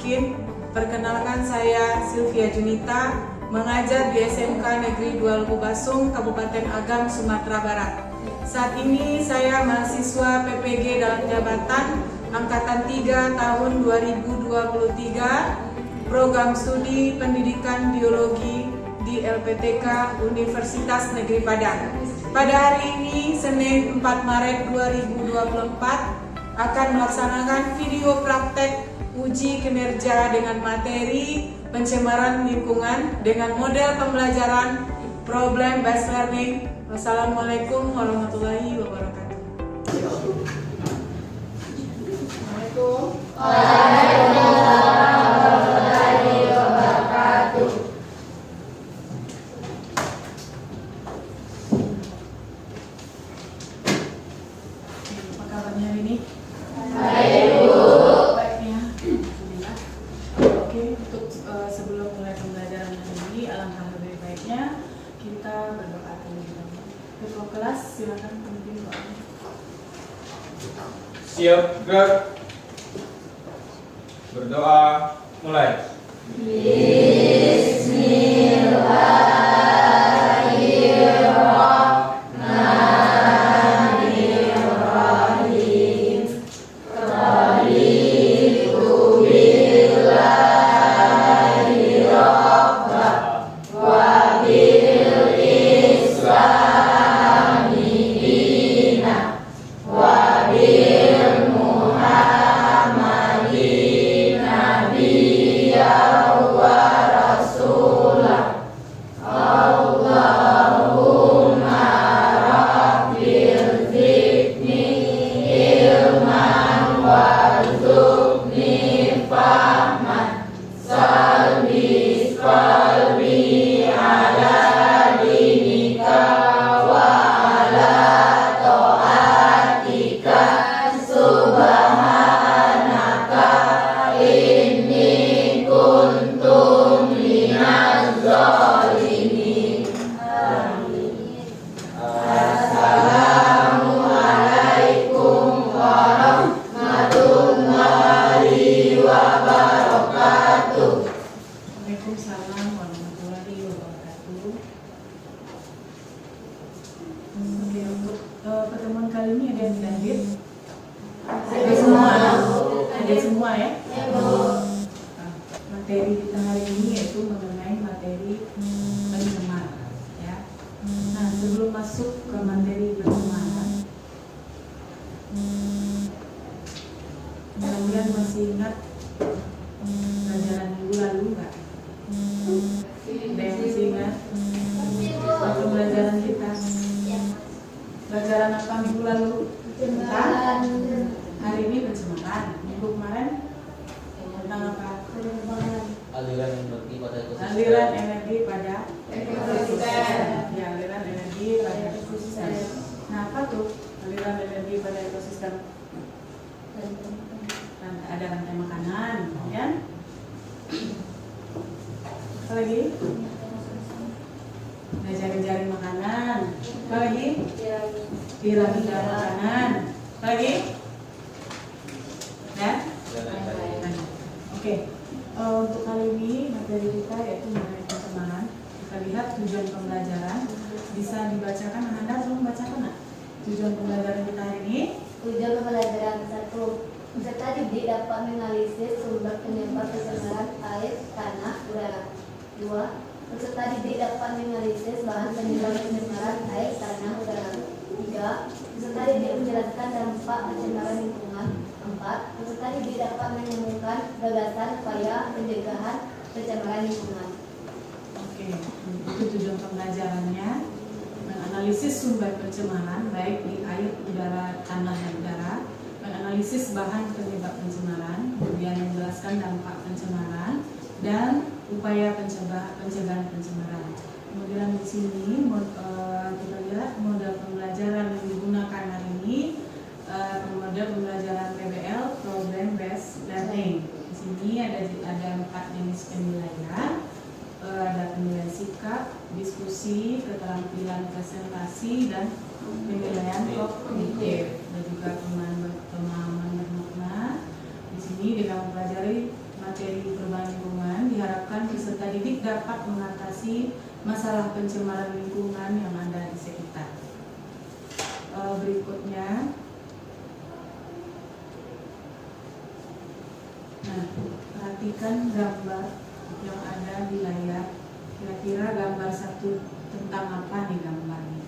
Bikin. Perkenalkan, saya Sylvia Junita, mengajar di SMK Negeri 2 Lubukasung, Kabupaten Agam, Sumatera Barat. Saat ini saya mahasiswa PPG dalam jabatan Angkatan 3 tahun 2023, program studi Pendidikan Biologi di LPTK Universitas Negeri Padang. Pada hari ini, Senin 4 Maret 2024, akan melaksanakan video praktek uji kinerja dengan materi pencemaran lingkungan dengan model pembelajaran problem based learning. Wassalamualaikum warahmatullahi wabarakatuh. Assalamualaikum. Waalaikumsalam warahmatullahi wabarakatuh. Apa kabarnya hari ini? Baik, Bu. Baiknya, alhamdulillah. Oke, untuk sebelum mulai pembelajaran hari ini, alangkah lebih baiknya kita berdoa terlebih dahulu. Ketua kelas, silakan pimpin doanya. Siap, gerak. Berdoa, mulai. Waalaikumsalam warahmatullahi wabarakatuh. Oke, untuk pertemuan kali ini ada yang tidak hadir? Ada semua. Ada semua ya? Materi kita hari ini yaitu mengenai materi pencemar, ya. Nah, sebelum masuk ke materi pencemaran, kalian masih ingat pelajaran minggu lalu nggak? Ada yang masih ingat? Waktu pelajaran kita, pelajaran apa minggu lalu? Tentang hari ini pencemaran. Minggu kemarin tentang apa? Aliran energi pada ekosistem. Aliran energi pada ekosistem. Ya, aliran energi pada ekosistem. Nah, apa tuh aliran energi pada ekosistem? Ada rantai makanan, ya? Apa lagi? Ada jaring-jaring makanan. Apa lagi? Piramida makanan. Apa lagi? Dan? Oke. Untuk kali ini materi kita yaitu mengenai pencemaran. Kita lihat tujuan pembelajaran. Bisa dibacakan, Anda belum membacakan nggak? Tujuan pembelajaran kita hari ini. Tujuan pembelajaran 1. Peserta didik dapat menganalisis sumber penyebab pencemaran air, tanah, udara. 2. Peserta didik dapat menganalisis bahan penyebab pencemaran air, tanah, udara. 3. Peserta didik menjelaskan dampak pencemaran lingkungan. 4. Peserta didik dapat menemukan gagasan upaya pencegahan pencemaran lingkungan. Oke, itu tujuan pembelajarannya. Menganalisis sumber pencemaran baik di air, udara, tanah, dan udara. Menganalisis bahan penyebab pencemaran, kemudian menjelaskan dampak pencemaran dan upaya pencegahan pencemaran. Kemudian di sini kita lihat model pembelajaran yang digunakan hari ini, model pembelajaran PBL, Problem Based Learning. Di sini ada 4 jenis penilaian, ada penilaian sikap, diskusi, keterampilan presentasi, dan penilaian kognitif, dan juga pemahaman bermakna. Di sini dengan mempelajari materi perubahan lingkungan, diharapkan peserta didik dapat mengatasi masalah pencemaran lingkungan yang ada di sekitar. Berikutnya, nah, perhatikan gambar yang ada di layar. Kira-kira gambar satu tentang apa nih gambarnya?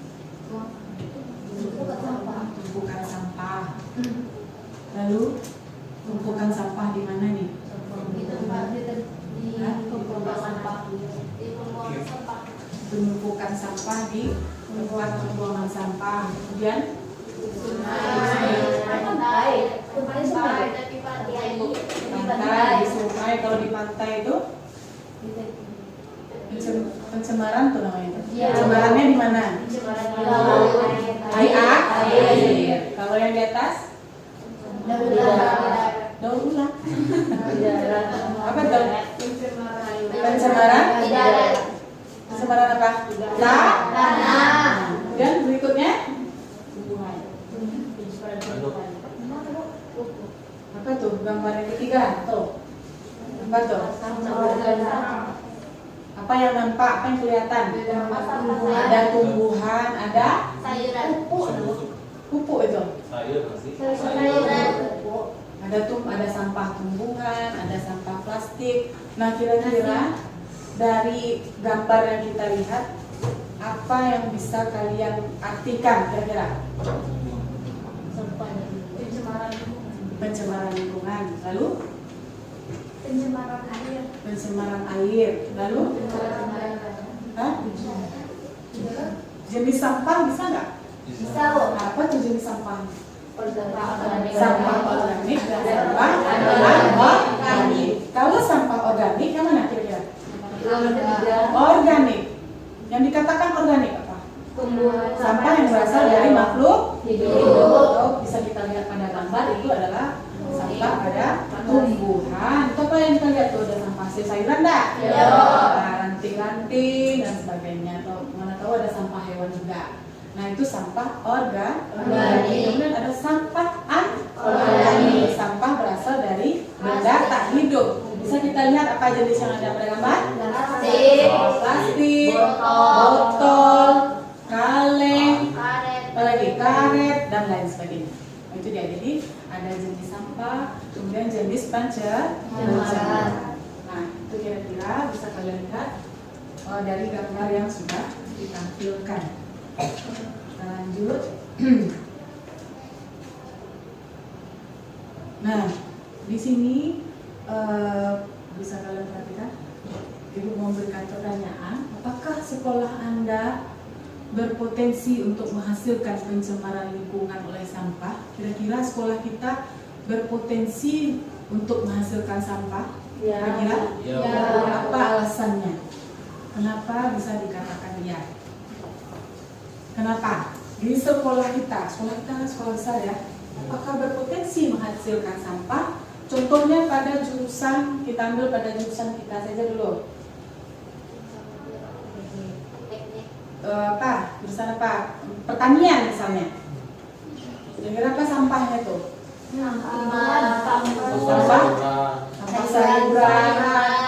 Tumpukan sampah. Lalu tumpukan sampah di mana nih? Penumpukan sampah di tempat pembuangan sampah. Kemudian pantai, di sungai. Kalau di pantai itu pencemaran tuh namanya. Pencemarannya di mana? Air. Kalau yang di atas? Daur ulang. Apa tuh? Pencemaran? Pencemaran apa? Tanah. Dan berikutnya? Apa tuh? Gambar yang ketiga. Tuh. Apa tuh? Apa yang nampak? Apa yang kelihatan? Ada tumbuhan, ada pupuk itu. Ada sampah tumbuhan, ada sampah plastik. Nah, kira-kira dari gambar yang kita lihat, apa yang bisa kalian artikan kira-kira? Pencemaran lingkungan. Lalu? Pencemaran air. Lalu? Hah? Jenis sampah bisa nggak? Bisa, Bu. Apa tuh jenis sampah? Sampah organik dan sampah anorganik. Kalau sampah organik yang mana kira-kira? Organik. Yang dikatakan organik apa? Sampah yang berasal dari makhluk hidup. Atau bisa kita lihat pada gambar itu adalah sampah pada tumbuhan. Itu apa yang kita lihat tuh? Ada sampah hasil sayuran enggak? Ranting-ranting dan sebagainya. Atau mana tahu ada sampah hewan juga. Nah, itu sampah organik. Kemudian ada sampah anorganik. Sampah berasal dari benda tak hidup. Bisa kita lihat apa jenis yang ada pada gambar? Plastik, botol, kaleng, apalagi karet dan lain sebagainya. Nah, itu dia. Jadi ada jenis sampah, kemudian jenis pencemaran. Nah, itu kira-kira bisa kalian lihat dari gambar yang sudah ditampilkan. Kita lanjut. Nah, di sini bisa kalian perhatikan, Ibu memberikan pertanyaan, apakah sekolah Anda berpotensi untuk menghasilkan pencemaran lingkungan oleh sampah? Kira-kira sekolah kita berpotensi untuk menghasilkan sampah? Kira-kira? Apa alasannya? Kenapa bisa dikatakan iya? Kenapa? Di sekolah kita kan sekolah besar ya, apakah berpotensi menghasilkan sampah? Contohnya pada jurusan, kita ambil pada jurusan kita saja dulu. Jurusan apa? Pertanian misalnya. Kira-kira apa sampahnya tuh? Sampah sayuran.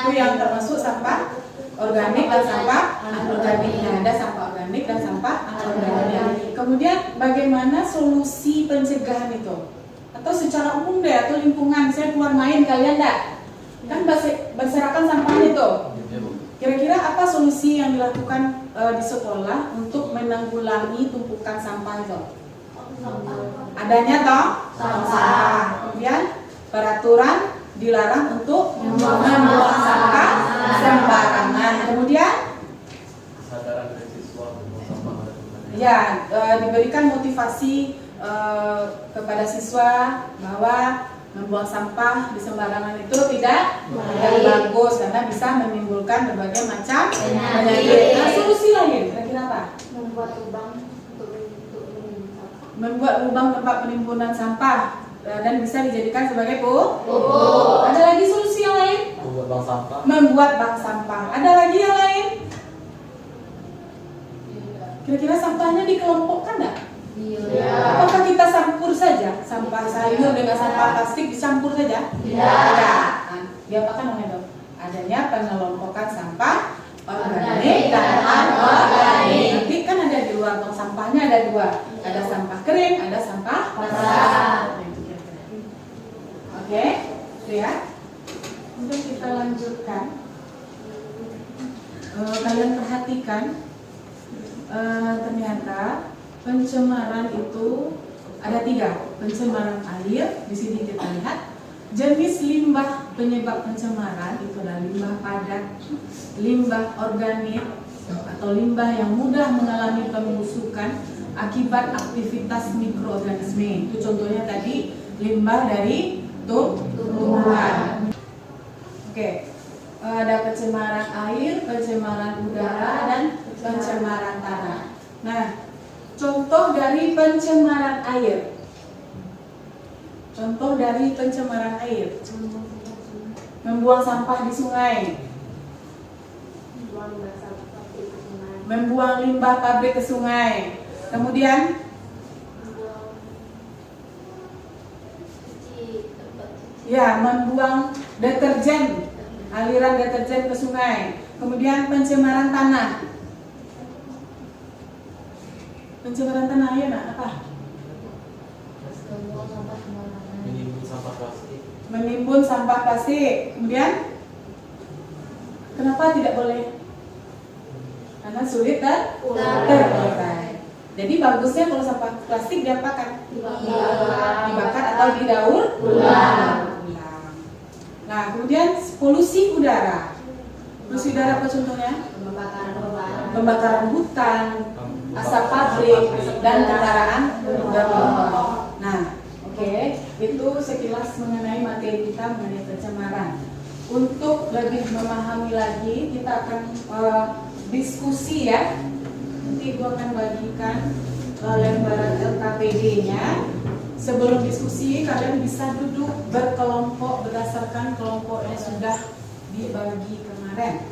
Itu yang termasuk sampah organik dan sampah anorganik. Ada sampah organik dan sampah anorganik. Kemudian bagaimana solusi pencegahan itu? Atau secara umum deh, atau lingkungan, saya keluar main, kalian enggak? Kan berserakan sampahnya tuh. Kira-kira apa solusi yang dilakukan di sekolah untuk menanggulangi tumpukan sampah itu? Adanya toh sampah. Kemudian peraturan dilarang untuk membuang sampah sembarangan. Kemudian ya, diberikan motivasi kepada siswa bahwa membuang sampah di sembarangan itu tidak bagus karena bisa menimbulkan berbagai macam penyakit. Nah, solusi lain kira-kira apa? Membuat lubang tempat penimbunan sampah dan bisa dijadikan sebagai pupuk. Ada lagi solusi yang lain? Membuat bank sampah. Ada lagi yang lain? Kira-kira sampahnya dikelompokkan enggak? Apakah kita campur saja sampah sayur dengan sampah plastik dicampur saja? Tidak. diapakan oleh dok? Adanya pengelompokan sampah organik dan anorganik. Nanti kan ada di luar tong sampahnya ada dua, ada sampah kering, ada sampah basah. Oke, itu ya. Kemudian kita lanjutkan. Kalian perhatikan, ternyata pencemaran itu ada 3. Pencemaran air, di sini kita lihat. Jenis limbah penyebab pencemaran itu adalah limbah padat, limbah organik, atau limbah yang mudah mengalami pembusukan akibat aktivitas mikroorganisme. Itu contohnya tadi limbah dari tumbuhan. Oke, ada pencemaran air, pencemaran udara, dan pencemaran tanah. Nah, contoh dari pencemaran air. Contoh dari pencemaran air, membuang sampah di sungai, membuang limbah pabrik ke sungai, kemudian ya membuang deterjen, aliran deterjen ke sungai, kemudian pencemaran tanah. Pencemaran tanah ya nak apa? Menimbun sampah plastik. Menimbun sampah plastik. Kemudian kenapa tidak boleh? Karena sulit dan terurai. Jadi bagusnya kalau sampah plastik diapakan? Dibakar atau didaur ulang. Nah, kemudian polusi udara. Polusi udara apa contohnya? Pembakaran hutan, asap pabrik, dan kendaraan bermotor. Nah, oke, itu sekilas mengenai materi kita mengenai pencemaran. Untuk lebih memahami lagi, kita akan diskusi ya. Nanti Ibu akan bagikan lembaran LKPD-nya. Sebelum diskusi, kalian bisa duduk berkelompok berdasarkan kelompok yang sudah dibagi kemarin.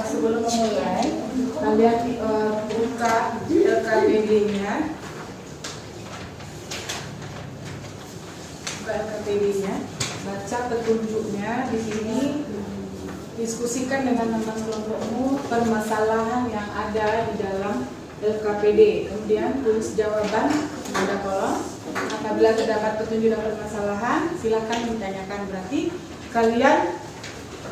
Sebelum memulai, kalian buka LKPD-nya. Buka LKPD-nya, baca petunjuknya di sini. Diskusikan dengan teman kelompokmu permasalahan yang ada di dalam LKPD. Kemudian tulis jawaban pada kolom. Apabila terdapat petunjuk dan permasalahan, silakan ditanyakan. Berarti kalian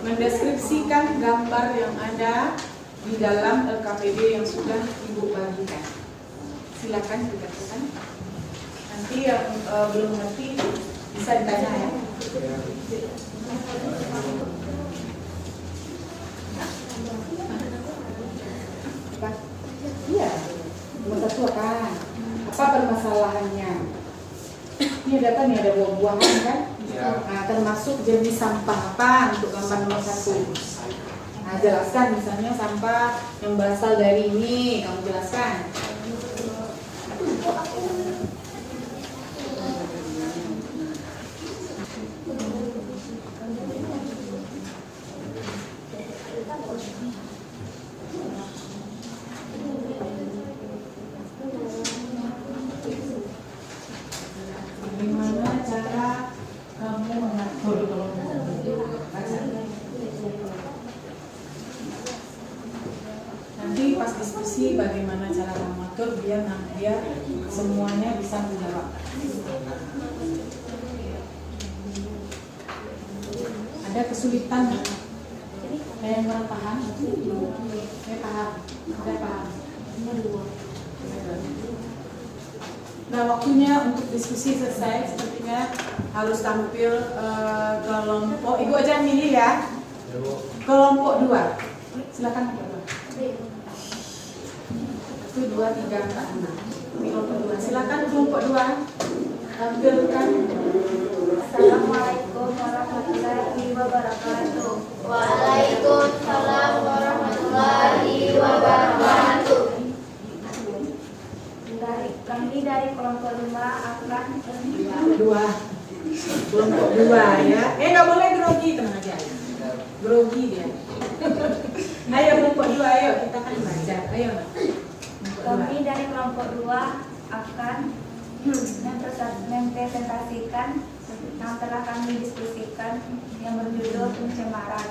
mendeskripsikan gambar yang ada di dalam LKPD yang sudah Ibu bagikan. Silakan dibacakan. Nanti yang belum ngerti bisa ditanya ya. Apa? Iya. Nomor 1 apa? Apa permasalahannya? Ini ada apa nih? Ada buah-buahan kan? Ya. Nah, termasuk jenis sampah apa untuk gambar nomor 1? Nah, jelaskan misalnya sampah yang berasal dari ini, kamu jelaskan. Bagaimana cara kamu mengatur baca? Nanti pas diskusi bagaimana cara kamu atur biar semuanya bisa menjawab. Ada kesulitan nggak? Ada yang kurang paham? Saya paham. Ada paham? Nah, waktunya untuk diskusi selesai. Sepertinya harus tampil kelompok. Ibu aja yang milih ya. Kelompok 2. Silakan kelompok 2. 1, 2, 3, 4, 5. Kelompok 2. Silakan kelompok 2 tampilkan Kelompok 2 ya. Nggak boleh grogi, tenang aja. Grogi dia. Ayo kelompok 2, ayo kita kan baca. Ayo. Kami dari kelompok 2 akan mempresentasikan yang telah kami diskusikan yang berjudul pencemaran.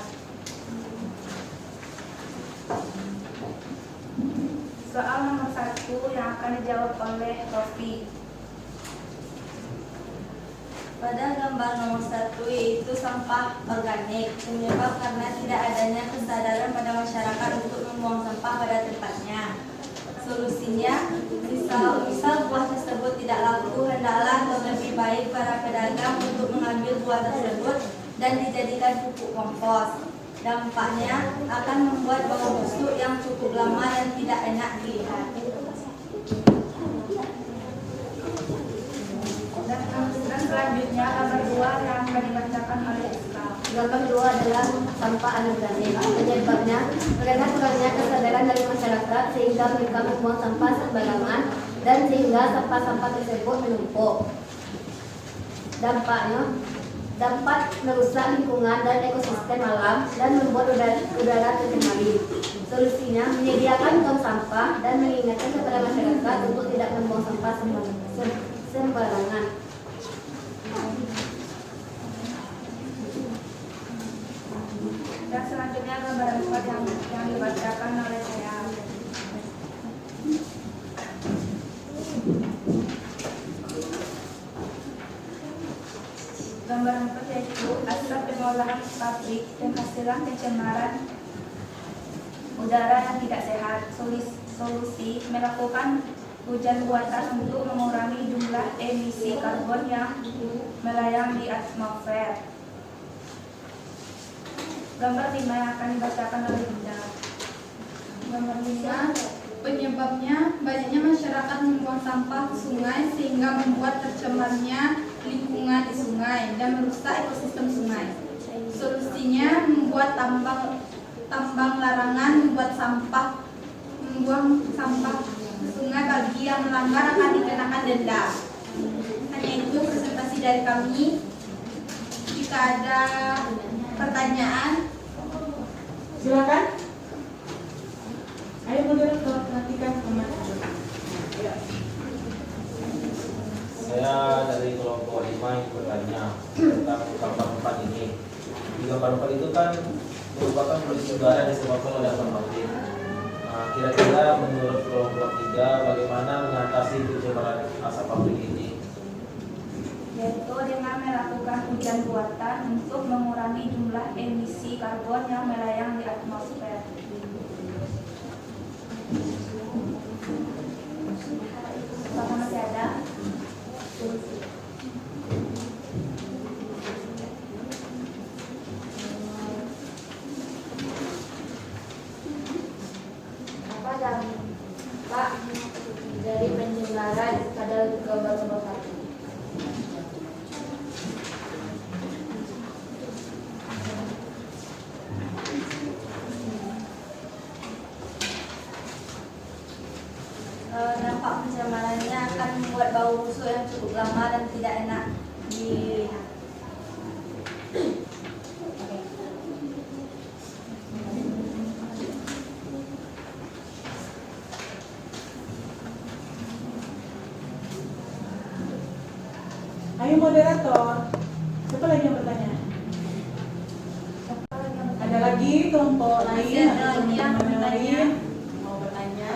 Soal nomor 1 yang akan dijawab oleh Rofi. Pada gambar nomor 1 yaitu sampah organik, penyebab karena tidak adanya kesadaran pada masyarakat untuk membuang sampah pada tempatnya. Solusinya, misal buah tersebut tidak laku, hendaklah atau lebih baik para pedagang untuk mengambil buah tersebut dan dijadikan pupuk kompos. Dampaknya akan membuat bau busuk yang cukup lama dan tidak enak dilihat. Dan selanjutnya gambar 2 yang akan dibacakan oleh Iska. Gambar 2 adalah sampah anorganik. Penyebabnya karena kurangnya kesadaran dari masyarakat sehingga mereka membuang sampah sembarangan dan sehingga sampah-sampah tersebut menumpuk. Dampaknya dapat merusak lingkungan dan ekosistem alam dan membuat udara tercemari. Solusinya menyediakan tong sampah dan mengingatkan kepada masyarakat untuk tidak membuang sampah sembarangan. Dan selanjutnya gambar 4 yang dibacakan oleh saya. Gambar 4 yaitu asap pengolahan pabrik penghasilan pencemaran udara yang tidak sehat. Solusi melakukan hujan buatan untuk mengurangi jumlah emisi karbon yang melayang di atmosfer. Gambar 5 yang akan dibacakan oleh Bunda. Gambar 5, penyebabnya banyaknya masyarakat membuang sampah ke sungai sehingga membuat tercemarnya lingkungan di sungai dan merusak ekosistem sungai. Solusinya membuat tambang larangan membuang sampah ke sungai. Bagi yang melanggar akan dikenakan denda. Hanya itu presentasi dari kami. Jika ada pertanyaan, Silakan. Ayo moderator perhatikan teman. Saya dari kelompok 5 yang bertanya tentang gambar 4 ini. Di gambar 4 itu kan merupakan polusi udara yang disebabkan oleh asap pabrik. Kira-kira menurut kelompok 3 bagaimana mengatasi pencemaran asap pabrik ini? Yaitu dengan melakukan hujan buatan untuk mengurangi jumlah emisi karbon yang melayang di atmosfer. Apakah masih ada? Apa dampak dari pencemaran pada gambar nomor 1? Dampak pencemarannya akan membuat bau busuk yang cukup lama dan tidak enak dilihat. Ayo moderator. Siapa lagi yang bertanya? Ada lagi kelompok lain? Masih ada lagi yang Teman-teman bertanya? lain mau bertanya?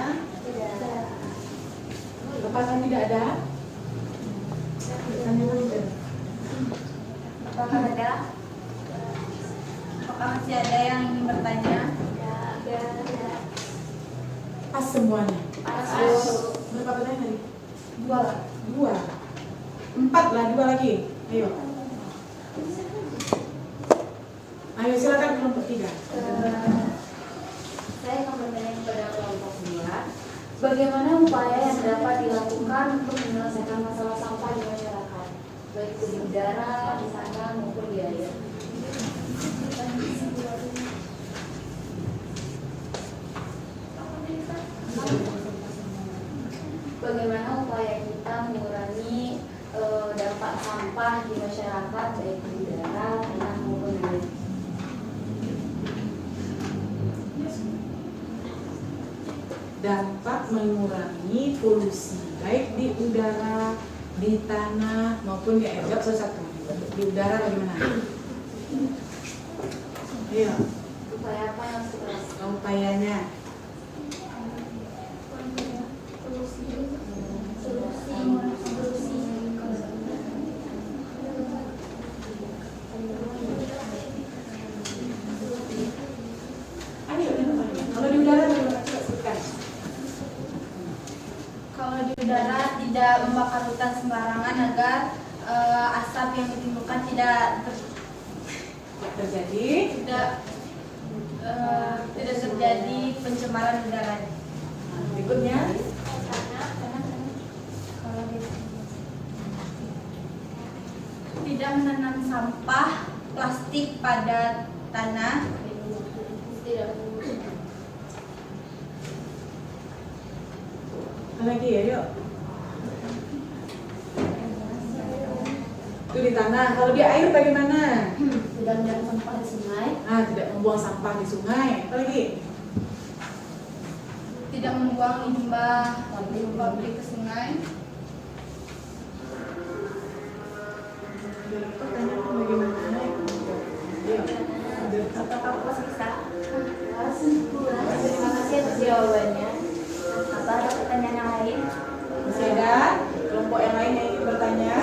Apakah tidak ada? Apakah ada? Apakah masih ada yang ingin bertanya? Pas semuanya. Pas. Berapa pertanyaan tadi? 2. 4 lah, 2 lagi. Ayo. Ayo silakan kelompok 3. Saya akan bertanya kepada kelompok 2. Bagaimana upaya yang dapat dilakukan untuk menyelesaikan masalah sampah di masyarakat, baik itu di udara, di sana maupun di air? Bagaimana upaya kita mengurangi dampak sampah di masyarakat baik di udara, tanah maupun air. Dapat mengurangi polusi baik di udara, di tanah maupun di air. Jawab satu-satu. Di udara bagaimana? Iya, Upaya apa yang harus kita lakukan? upayanya. Ayo, kalau di udara bagaimana? Coba sebutkan. Kalau di udara tidak membakar hutan sembarangan agar asap yang ditimbulkan tidak Terjadi. tidak terjadi pencemaran udara. Nah, berikutnya. Kalau tidak menanam sampah plastik pada tanah. Tidak. Apa lagi ya, yuk. Itu di tanah. Kalau di air bagaimana? Tidak membuang sampah di sungai. Nah, tidak membuang sampah di sungai. Apa lagi? Tidak membuang limbah pabrik ke sungai. Pertanyaan bagaimana? Yuk. Apakah puas bisa? Terima kasih atas jawabannya. Apa ada pertanyaan yang lain? Masih ada kelompok yang lain yang ingin bertanya?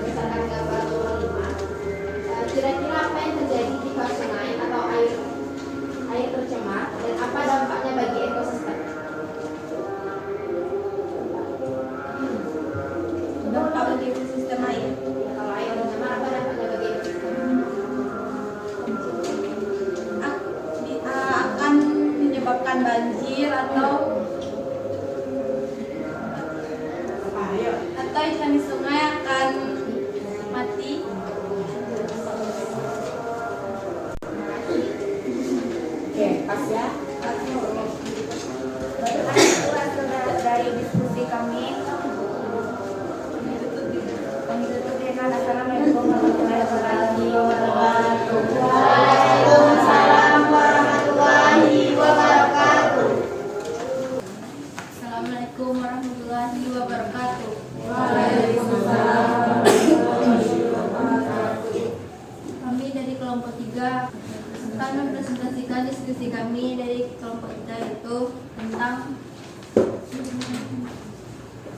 Berdasarkan gambar nomor 5, kira-kira apa yang terjadi jika sungai atau air tercemar dan apa dampaknya bagi ekosistem? Dampak bagi ekosistem air. Ya, kalau air tercemar apa dampaknya bagi ekosistem? Akan menyebabkan banjir atau Apa? Ayo. ikan di sungai akan mati. Oke, pas ya. Bagaimana itu hasil dari diskusi kami? Kami tutup dengan assalamualaikum warahmatullahi wabarakatuh. Waalaikumsalam warahmatullahi wabarakatuh. Assalamualaikum warahmatullahi wabarakatuh. Kami dari kelompok 3 akan mempresentasikan diskusi kami dari kelompok 3 yaitu tentang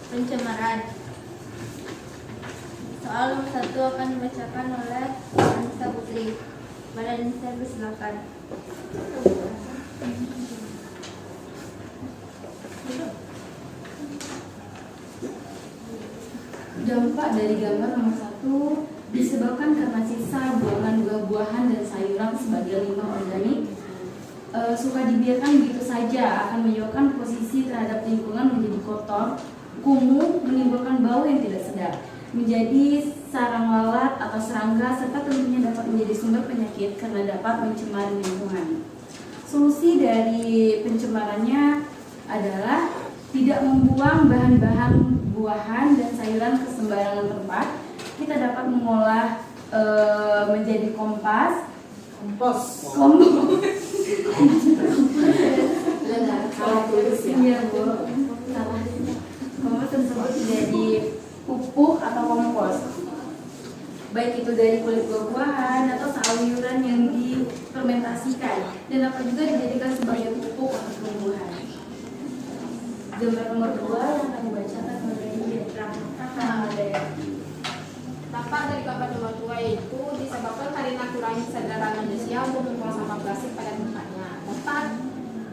pencemaran. Soal nomor 1 akan dibacakan oleh Anissa Putri. Pada Anissa, silakan. Dampak dari gambar nomor 1 disebabkan karena sisa buangan buah-buahan dan sayuran sebagai limbah organik suka dibiarkan begitu saja akan menyebabkan posisi terhadap lingkungan menjadi kotor, kumuh, menimbulkan bau yang tidak sedap, menjadi sarang lalat atau serangga, serta tentunya dapat menjadi sumber penyakit karena dapat mencemari lingkungan. Solusi dari pencemarannya adalah tidak membuang bahan-bahan buahan dan sayuran ke sembarangan tempat. Kita dapat mengolah menjadi kompos. Salah tulis ya. Iya, Bu. Salah. Kompos tersebut menjadi pupuk atau kompos. Baik itu dari kulit buah-buahan atau sayuran yang difermentasikan, dan dapat juga dijadikan sebagai pupuk untuk tumbuhan. Gambar nomor 2 yang akan dibacakan oleh Indra. Dampak dari gambar nomor 2 yaitu disebabkan karena kurangnya kesadaran manusia untuk membuang sampah plastik pada tempatnya.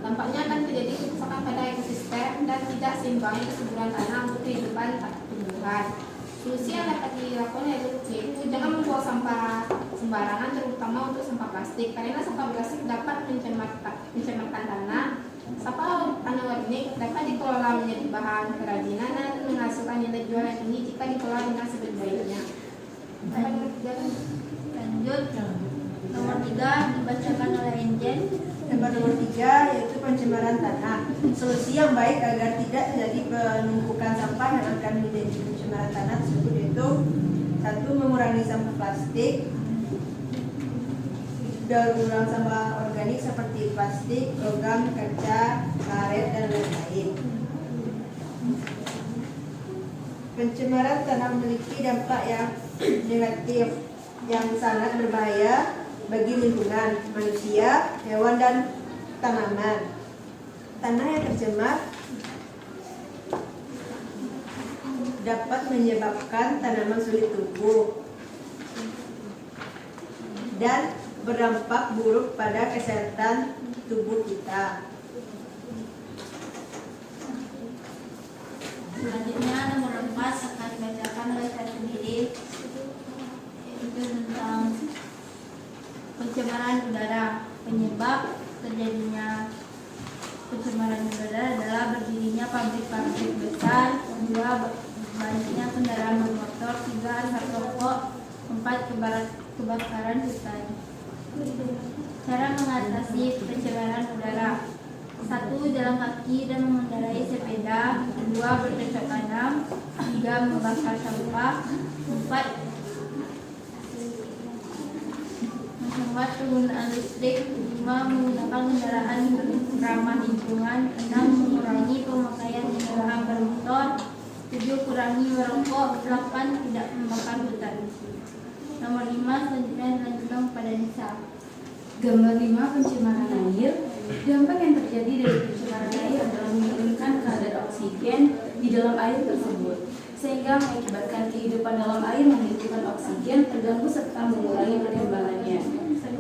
Dampaknya akan terjadi kerusakan pada ekosistem dan tidak seimbangnya kesuburan tanah untuk kehidupan tumbuhan. Solusi yang dapat dilakukan yaitu jangan membuang sampah sembarangan, terutama untuk sampah plastik, karena sampah plastik dapat mencemarkan tanah. Sampah anorganik dapat dikelola menjadi bahan kerajinan dan menghasilkan nilai jual yang tinggi jika dikelola dengan sebaik-baiknya. Lanjut, nomor 3 dibacakan oleh Enjen. Gambar nomor 3 yaitu pencemaran tanah. Solusi yang baik agar tidak terjadi penumpukan sampah yang akan menjadi pencemaran tanah tersebut yaitu 1. Mengurangi sampah plastik, daur ulang sampah organik seperti plastik, logam, kaca, karet, dan lain-lain. Pencemaran tanah memiliki dampak yang negatif yang sangat berbahaya bagi lingkungan, manusia, hewan, dan tanaman. Tanah yang tercemar dapat menyebabkan tanaman sulit tumbuh dan berdampak buruk pada kesehatan tubuh kita. Selanjutnya nomor 4 akan dibacakan oleh saya sendiri, yaitu tentang pencemaran udara. Penyebab terjadinya pencemaran udara adalah berdirinya pabrik-pabrik besar, 2. Banyaknya kendaraan bermotor, 3. Asap rokok, 4. Kebakaran hutan. Cara mengatasi pencemaran udara: 1. Jalan kaki dan mengendarai sepeda, 2. Bercocok tanam, 3. Membakar sampah, 4. Menghemat penggunaan listrik, 5. Menggunakan kendaraan ramah lingkungan, 6. Mengurangi pemakaian kendaraan bermotor, 7. Kurangi merokok, 8. Tidak membakar hutan. Nomor 5 selanjutnya dilanjutkan kepada Nisa. Gambar 5, pencemaran air. Dampak yang terjadi dari pencemaran air adalah menurunkan kadar oksigen di dalam air tersebut, sehingga mengakibatkan kehidupan dalam air membutuhkan oksigen terganggu serta mengurangi perkembangannya,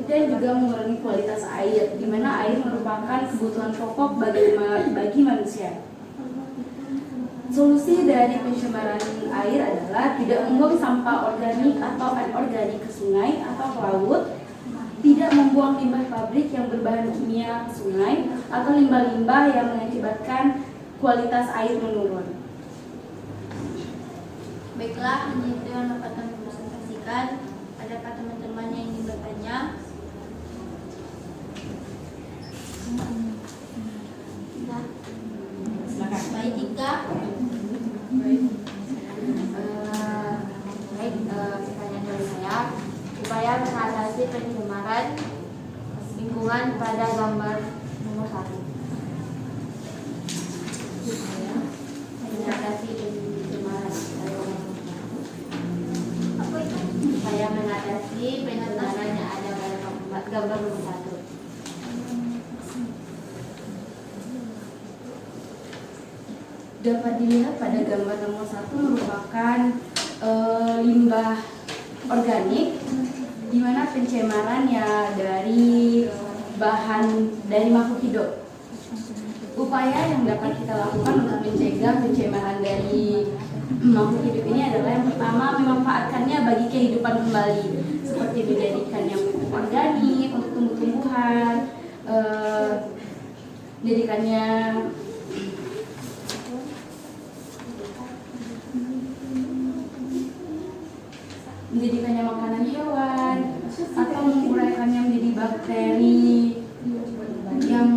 dan juga mengurangi kualitas air, di mana air merupakan kebutuhan pokok bagi manusia. Solusi dari pencemaran air adalah tidak membuang sampah organik atau anorganik ke sungai atau ke laut, tidak membuang limbah pabrik yang berbahan kimia ke sungai, atau limbah-limbah yang mengakibatkan kualitas air menurun. Baiklah, hanya itu yang dapat kami presentasikan. Adakah teman-teman yang ingin bertanya? Silakan. Baik, Ika. Pertanyaan dari saya, upaya mengatasi pencemaran lingkungan pada gambar nomor 1. Mengatasi pencemaran upaya mengatasi pencemaran yang ada pada gambar nomor 1. Dapat dilihat pada gambar nomor 1 merupakan limbah organik, di mana pencemaran ya dari bahan dari makhluk hidup. Upaya yang dapat kita lakukan untuk mencegah pencemaran dari makhluk hidup ini adalah yang pertama, memanfaatkannya bagi kehidupan kembali, seperti menjadikannya pupuk organik untuk tumbuh-tumbuhan, menjadikannya makanan hewan, atau menguraikannya menjadi bakteri yang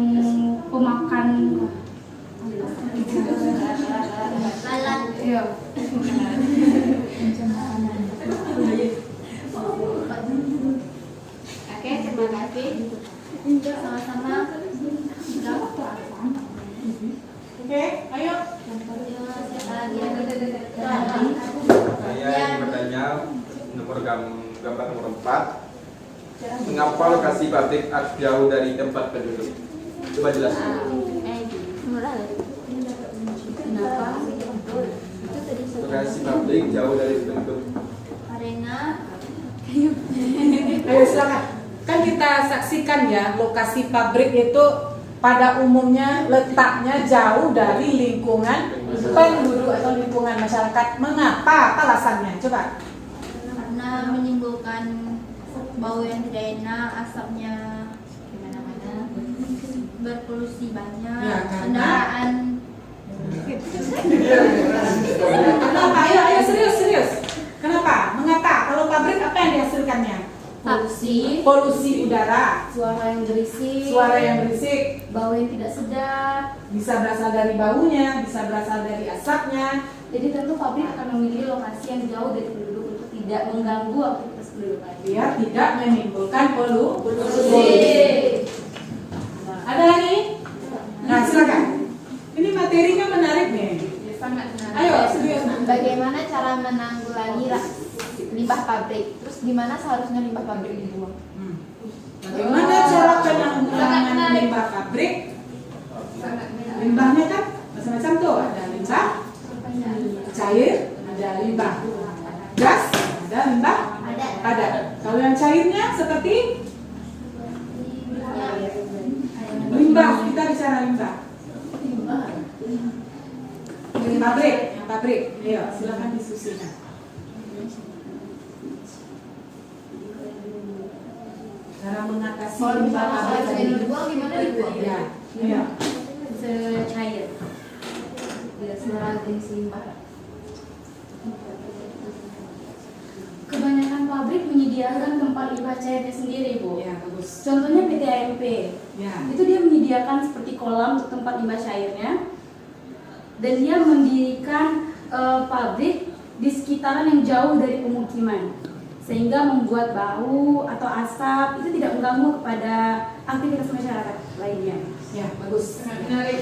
pemakan Lalat. Iya. Oke, terima kasih. Sama-sama. Oke, ayo. Saya ingin bertanya nomor gambar nomor 4. Mengapa lokasi pabrik jauh dari tempat penduduk? Coba jelaskan. Kenapa? Lokasi pabrik jauh dari penduduk. Karena Ayo silakan. Kan kita saksikan ya, lokasi pabrik itu pada umumnya letaknya jauh dari lingkungan penduduk atau lingkungan masyarakat. Mengapa? Apa alasannya? Coba. karena menimbulkan bau yang tidak enak, asapnya gimana-mana, berpolusi banyak, Ya, karena- kendaraan. Kenapa? Ayo serius. Kenapa? Mengapa? Kalau pabrik apa yang dihasilkannya? Polusi, polusi udara, suara yang berisik, bau yang tidak sedap. bisa berasal dari baunya, bisa berasal dari asapnya. Jadi tentu pabrik akan memilih lokasi yang jauh dari penduduk untuk tidak mengganggu aktivitas penduduk lain. Biar tidak menimbulkan polusi. Ada lagi? Nah, silakan. Ini materinya menarik nih. Sangat menarik. Ayo, serius. Bagaimana cara menanggulangi limbah pabrik? Terus gimana seharusnya limbah pabrik dibuang? Bagaimana cara penanggulangan limbah pabrik? Limbahnya kan macam-macam tuh, ada limbah cair, ada limbah gas, ada limbah padat. Kalau yang cairnya seperti limbah, kita bicara limbah. Yang pabrik. Ayo, silakan diskusikan. Cara mengatasi limbah pabrik tadi. Dibuang gimana dibuang? Ya, ayo. Secair. Sembarang jenis limbah. Kebanyakan pabrik menyediakan tempat limbah cairnya sendiri, Bu. Ya, bagus. Contohnya PT AMP. Ya. Itu dia menyediakan seperti kolam untuk tempat limbah cairnya. Dan dia mendirikan pabrik di sekitaran yang jauh dari pemukiman. Sehingga membuat bau atau asap itu tidak mengganggu kepada aktivitas masyarakat lainnya. Ya, bagus. Menarik.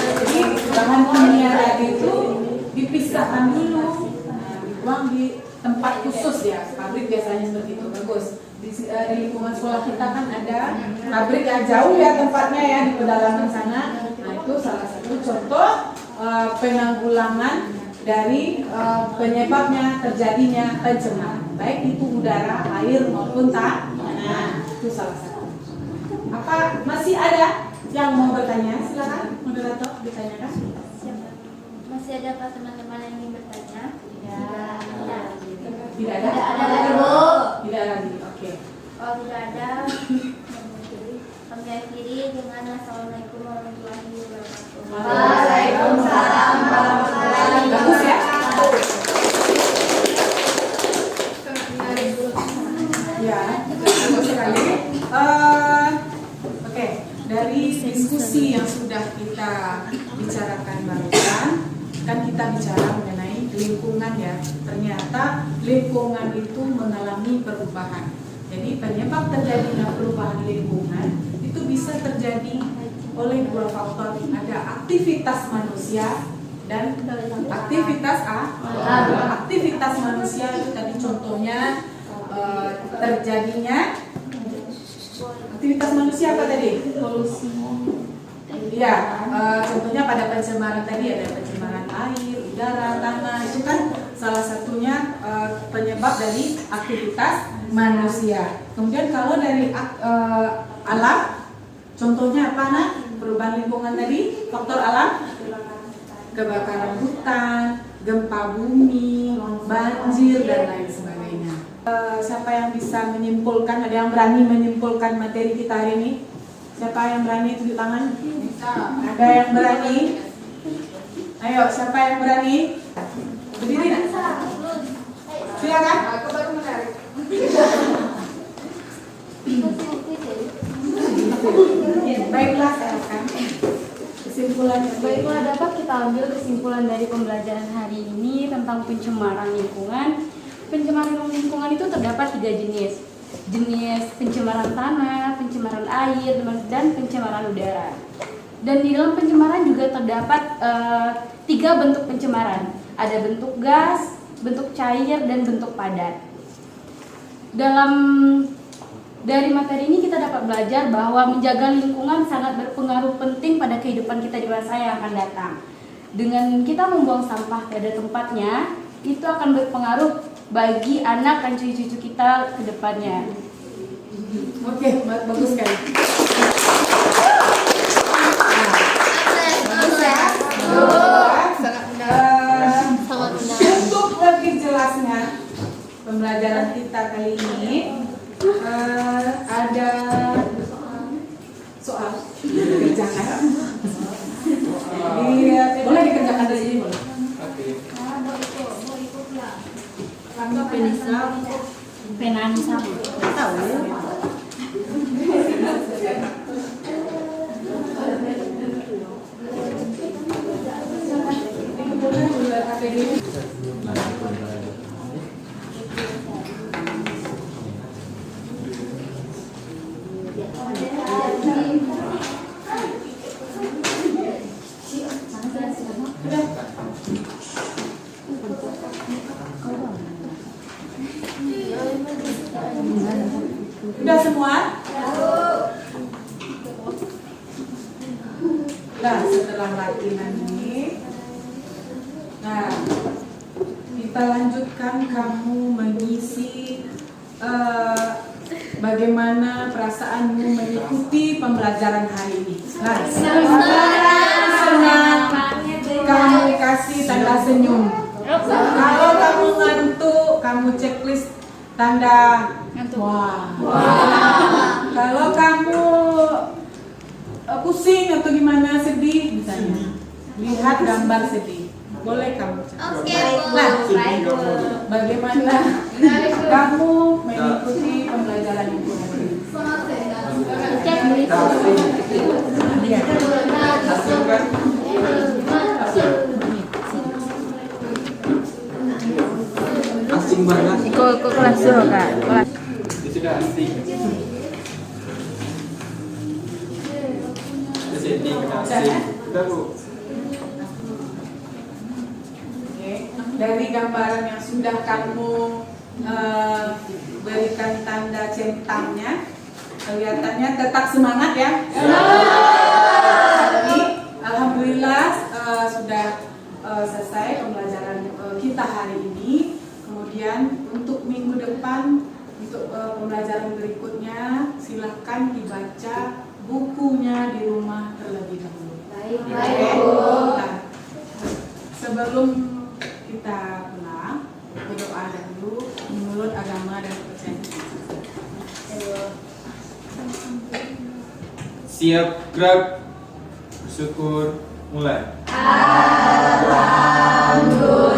Jadi bahan kimia tadi itu dipisahkan dulu, dibuang di tempat khusus ya. Pabrik biasanya seperti itu, bagus. Di lingkungan sekolah kita kan ada pabrik yang jauh ya tempatnya ya di pedalaman sana. Nah itu salah satu contoh penanggulangan dari penyebabnya terjadinya pencemaran, baik itu udara, air maupun tanah. Itu salah satu. Apa masih ada yang mau bertanya? Silakan moderator ditanyakan. Masih ada apa teman-teman yang ingin bertanya? Tidak ada. Tidak ada lagi. Oke. Kalau tidak ada, kami akhiri dengan Assalamualaikum warahmatullahi wabarakatuh. Waalaikumsalam warahmatullahi wabarakatuh. Bagus ya. Ya, bagus sekali. Oke, dari diskusi yang sudah kita bicarakan barusan, kan kita bicara mengenai lingkungan ya. Ternyata lingkungan itu mengalami perubahan. Jadi penyebab terjadinya perubahan lingkungan itu bisa terjadi oleh dua faktor. Ada aktivitas manusia dan aktivitas manusia itu tadi contohnya terjadinya aktivitas manusia apa tadi? Polusi. Ya, contohnya pada pencemaran tadi ada pencemaran air, udara, tanah, itu kan salah satunya penyebab dari aktivitas manusia. Kemudian kalau dari alam, contohnya apa nak? Perubahan lingkungan tadi, faktor alam, kebakaran hutan, gempa bumi, banjir dan lain sebagainya. Siapa yang bisa menyimpulkan? Ada yang berani menyimpulkan materi kita hari ini? Siapa yang berani tunjuk tangan? Ada yang berani? Ayo, siapa yang berani? Berdiri nak? Silakan. Aku baru menarik. Baiklah, silakan. Kesimpulan. Baiklah, dapat kita ambil kesimpulan dari pembelajaran hari ini tentang pencemaran lingkungan. Pencemaran lingkungan itu terdapat 3 jenis. Jenis pencemaran tanah, pencemaran air, dan pencemaran udara. Dan di dalam pencemaran juga terdapat 3 bentuk pencemaran. Ada bentuk gas, bentuk cair, dan bentuk padat. Dari materi ini kita dapat belajar bahwa menjaga lingkungan sangat berpengaruh penting pada kehidupan kita di masa yang akan datang. Dengan kita membuang sampah pada tempatnya, itu akan berpengaruh bagi anak dan cucu-cucu kita ke depannya. Oke, bagus sekali. Untuk lebih jelasnya pembelajaran kita kali ini ada soal dikerjakan. Boleh dikerjakan dari sini boleh. Penanisa. Tahu ya? Udah semua? Nah, setelah latihan ini, nah kita lanjutkan kamu mengisi bagaimana perasaanmu mengikuti pembelajaran hari ini. Nah, senang, kamu kasih tanda senyum. Kalau kamu ngantuk, kamu checklist tanda wah. Kalau kamu pusing atau gimana, sedih misalnya, lihat gambar sedih, boleh kamu cek. Nah, bagaimana kamu mengikuti pembelajaran itu? Asing banget. Ikut kelas dulu kak. Sudah asing. Kesini kena asing. Sudah Bu. Oke. Dari gambaran yang sudah kamu berikan tanda centangnya, kelihatannya tetap semangat ya. Jadi alhamdulillah sudah selesai pembelajaran kita hari ini. Kemudian untuk minggu depan, untuk pembelajaran berikutnya, silahkan dibaca bukunya di rumah terlebih dahulu. Baik. Nah, sebelum kita pulang, berdoa dulu menurut agama dan kepercayaan. Siap gerak. Bersyukur mulai. Alhamdulillah.